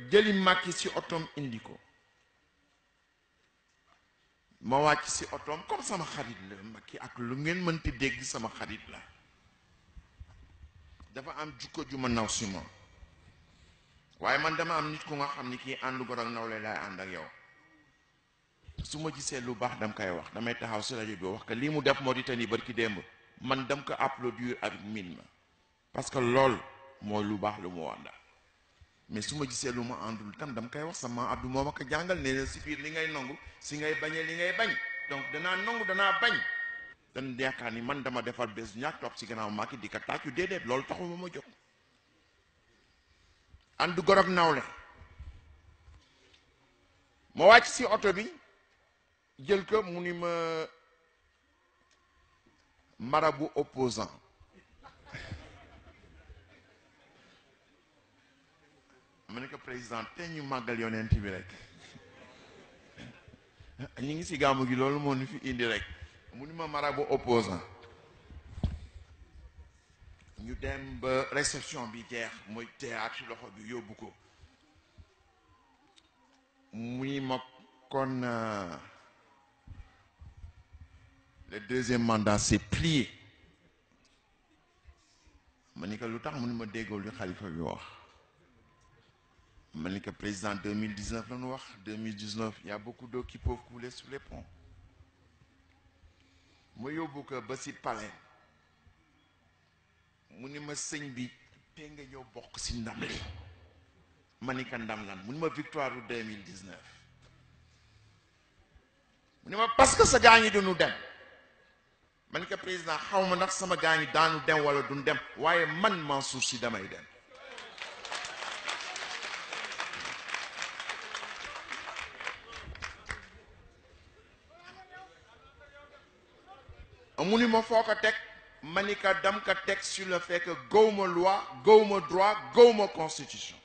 jëli Macky si otom indi ko ma wàcc si otom comme sama xarit la Macky ak lu ngeen mënti dégg sama xarit la dafa am jukko ju ma naw si moom waaye man dama am nit ku nga xam ni kii àndu gor ak nawle laay ànd ak yow su ma gisee lu baax dam koy wax damay taxaw si rajo bi wax que lii mu def Mauritanie barki démb man dam ko applaudir avec mine ma parce que lool mooy lu baax lu mu wànda mais su ma gisee lu ma àndul tam dam koy wax sama Abdou moo ma ko jàngal nee na si biir li ngay nangu si ngay bañee li ngay bañ donc danaa nangu danaa bañ dan yaakaar ni man dama defal bés ñaak topp si gannaaw Macky di ko tàccu déedéet loolu taxul ma jóg àndu gor ak nawle ma wàcc si oto bi jël ko mu ni ma marabout opposant ma ne ko président te ñu màggal yonent bi rek ñu ngi si gàmmu gi loolu moo ñu fi indi rek mu ni ma marabout opposant ñu dem ba réception bi jeex mooy théâtre ci loxo bi yóbbu ko mu ni ma kon le deuxième mandat c'est plié ma ni ko lu tax mu ni ma déggool li xalifa bi wax ma ni ko président 2019 la ñu wax 2019 il y a beaucoup d'eau qui peuvent couler sous les ponts ma yóbbu ko ba si palais mu ni ma sëñ bi te nga ñëw bokk si ndam li ma ni ko ndam lan mu ni ma victoire u 2019 mu ni ma parce que sa gaa ñi duñu dem ma ni ko président xaw ma ndax sama gaa ñi daanu dem wala duñ dem waaye man Mansour Sy damay dem mu ni ma foo ko teg ma ni ko dam ko teg sur le fait que gawma loi gawma droit gawma constitution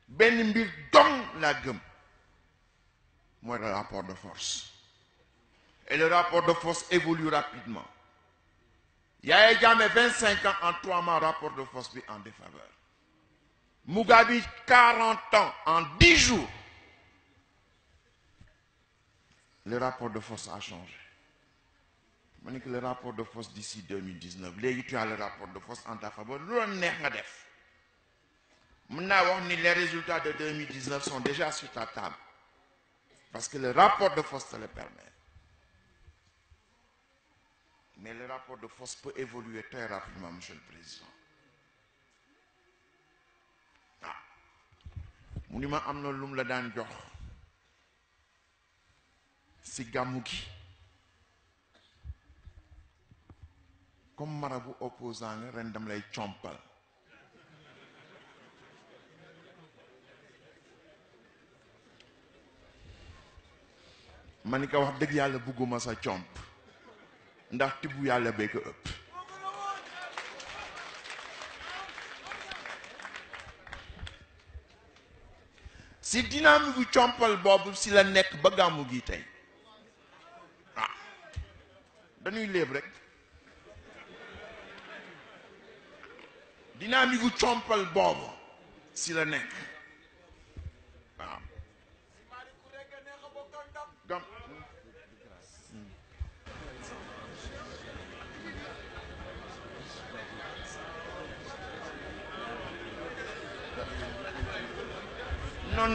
benn mbir dong laa gëm mooy le rapport de force et le rapport de force évolue rapidement Yaya Jammeh 25 ans en 3 mois rapport de force bi en défaveur Mugabe 40 ans en 10 jours le rapport de force a changé ma ne que le rapport de force d'ici 2019 léegi tu as le rapport de force en ta faveur lu la neex nga def mën naa wax ni les résultats de 2019 sont déjà sur ta table parce que le rapport de force te le permet mais le rapport de force peut évoluer très rapidement monsieur le président ah mu ni ma am na lum la daan jox si gàmmu gi comme marabout opposant nga ren dam lay compal ma ni ko wax dëgg yàlla bugguma sa comp ndax tibbu yàlla bee ko ëpp si dynamique bu compal boobu si la nekk ba gàmmu gi tey ah dañuy léeb rek dynamique bu compal boobu si la nekk waaw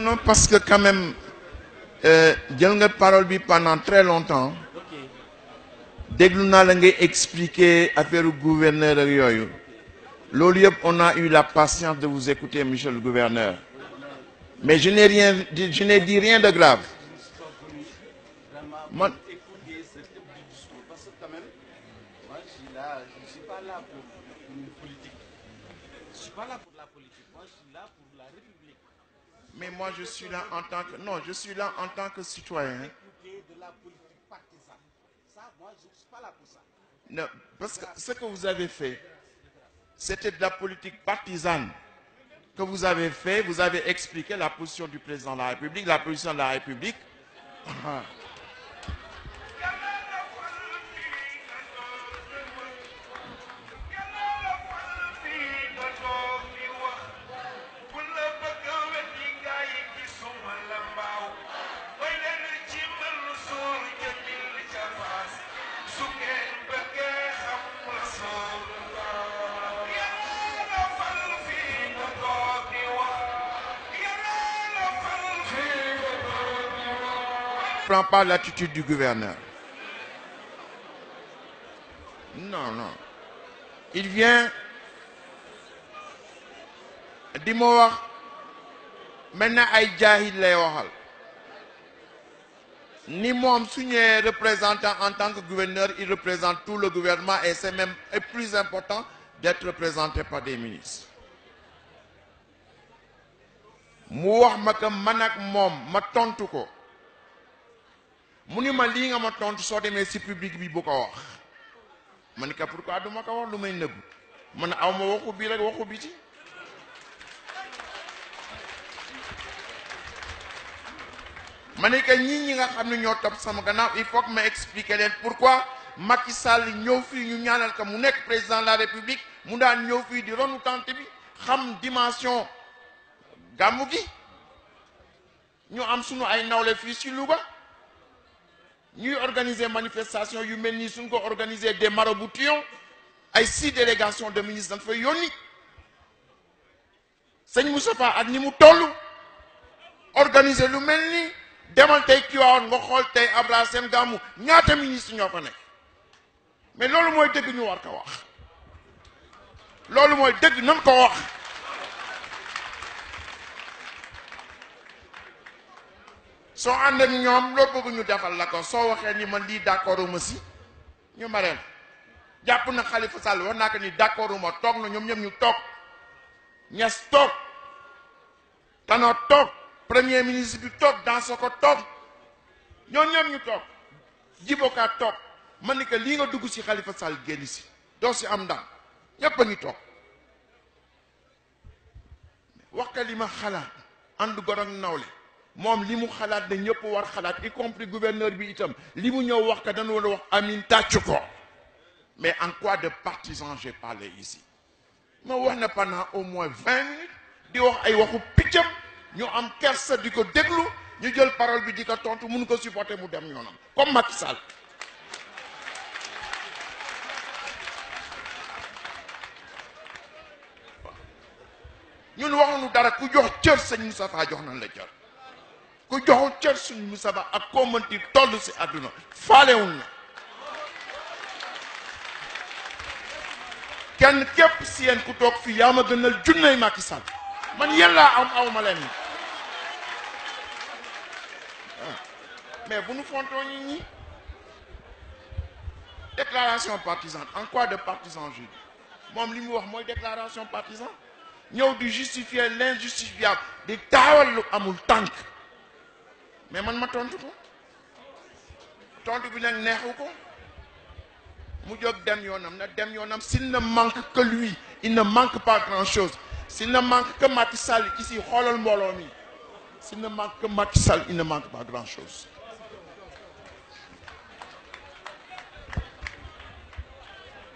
non parce que quand même jël nga parole bi pendant très longtemps déglu naa la ngay expliquer affaire gouverneur ak yooyu loolu yëpp on a eu la patience de vous écouter monsieur le gouverneur mais je n'ai dit rien de grave man mais moi je suis là en tant que non je suis là en tant que citoyen de la politique partisane. Ça, moi, je ne suis pas là pour ça. non parce que ce que vous avez fait c'était de la politique partisane que vous avez fait vous avez expliqué la position du président de la République la position de la République prend pas l'attitude du gouverneur. Non, non. Il vient di ma wax maintenant ay jaahil lay waxal ni moom su ñëwee représentant en tant que gouverneur il représente tout le gouvernement et c'est même plus important d'être représenté par des ministres mu wax ma que man ak moom ma tontu ko mu ni ma lii nga ma tontu soo demee ci public bi bu ko wax ma ni ka pourquoi du ma ko wax lu may nëbb man aw ma waxu bii rek waxu biti ma ne que ñi nga xam ne ñoo topp sama gannaaw il faut que ma expliquer leen pourquoi Macky Sall ñëw fii ñu ñaanal ko mu nekk président de la République mu daan ñëw fii di ronu tante bi xam dimension gàmmu gi ñu am sunu ay nawle fii ci Louga ñuy organiser manifestation yu mel nii suñ ko organiser des maraboutions ay 6 délégations de ministres dañ fay yónni sëñ Moustapha ak ni mu toll organiser lu mel nii demal tey Tivaouane nga xool tey Abra seen gàmmu ñaata ministre ñoo fa nekk mais loolu mooy dëgg ñu war ko wax loolu mooy dëgg nan ko wax soo ànd ak ñoom loo bëgg ñu defal la ko soo waxee ni man lii d'accorduma si ñu mareel jàpp na Khalifa Sall wax naa ko ni d'accorduma toog na ñoom ñëpp ñu toog Niass toog Tanor toog premier ministre bi toog Dansokho toog ñoo ñoom ñu toog Djibo Ka toog man ni que lii nga dugg ci Khalifa Sall génn si doo si am ndam ñépp a ngi toog wax ka li ma xalaat ànd gor ak nawle moom li mu xalaat ne ñëpp war xalaat y compris gouverneur bi itam li mu ñëw wax ka dañu war a wax amin tàcc ko mais en quoi de partisan j'ai parlé ici ma wax na pendant au moins 20 minutes di wax ay waxu piccam ñu am kersa di ko déglu ñu jël parole bi di ko tontu mënu ko supporter mu dem yoonam comme Macky Sall ñun waxuñu dara ku jox cër sëñ Moustapha jox nañ la cër ku joxul cër sëñ Moustapha ak koo mënti toll si àdduna faalewuñ na kenn képp si yéen ku toog fii yaa ma gënal junney Macky Sall man yéen laa am aw ma leen mais bu nu fontoo ñi déclaration partisane en quoi de partisan je dis moom li mu wax mooy déclaration partisan ñëw di justifier l'injustifiable di taawal lu amul tànk mais man ma tontu ko tontu bi nag neexu ko mu jóg dem yoonam na dem yoonam s'il ne manque que lui il ne manque pas grand-chose s'il ne manque que Macky Sall ici xoolal mbooloo mi s'il ne manque que Macky Sall il ne manque pas grand-chose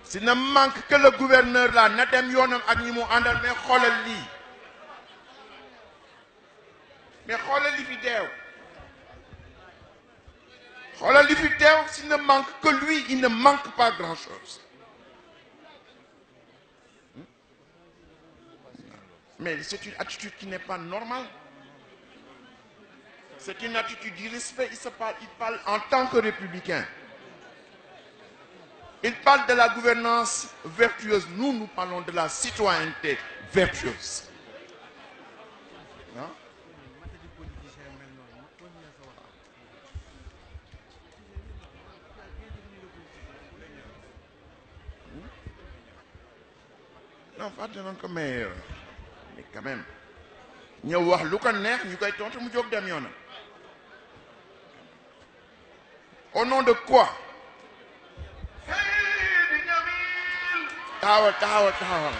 s'il ne manque que le gouverneur là na dem yoonam ak ñi mu àndal mais xoolal lii mais xoolal li fi deew xoolal li fi deew s'il ne manque que lui il ne manque pas grand-chose mais c'est une attitude qui n'est pas normale c'est une attitude d'irrespect il parle en tant que républicain il parle de la gouvernance vertueuse nous parlons de la citoyenneté vertueuse hein? non fàtte noonu ko mais quand même ñëw wax lu ko neex ñu koy tontu mu jóg dem yoonam au nom de quoi taxawal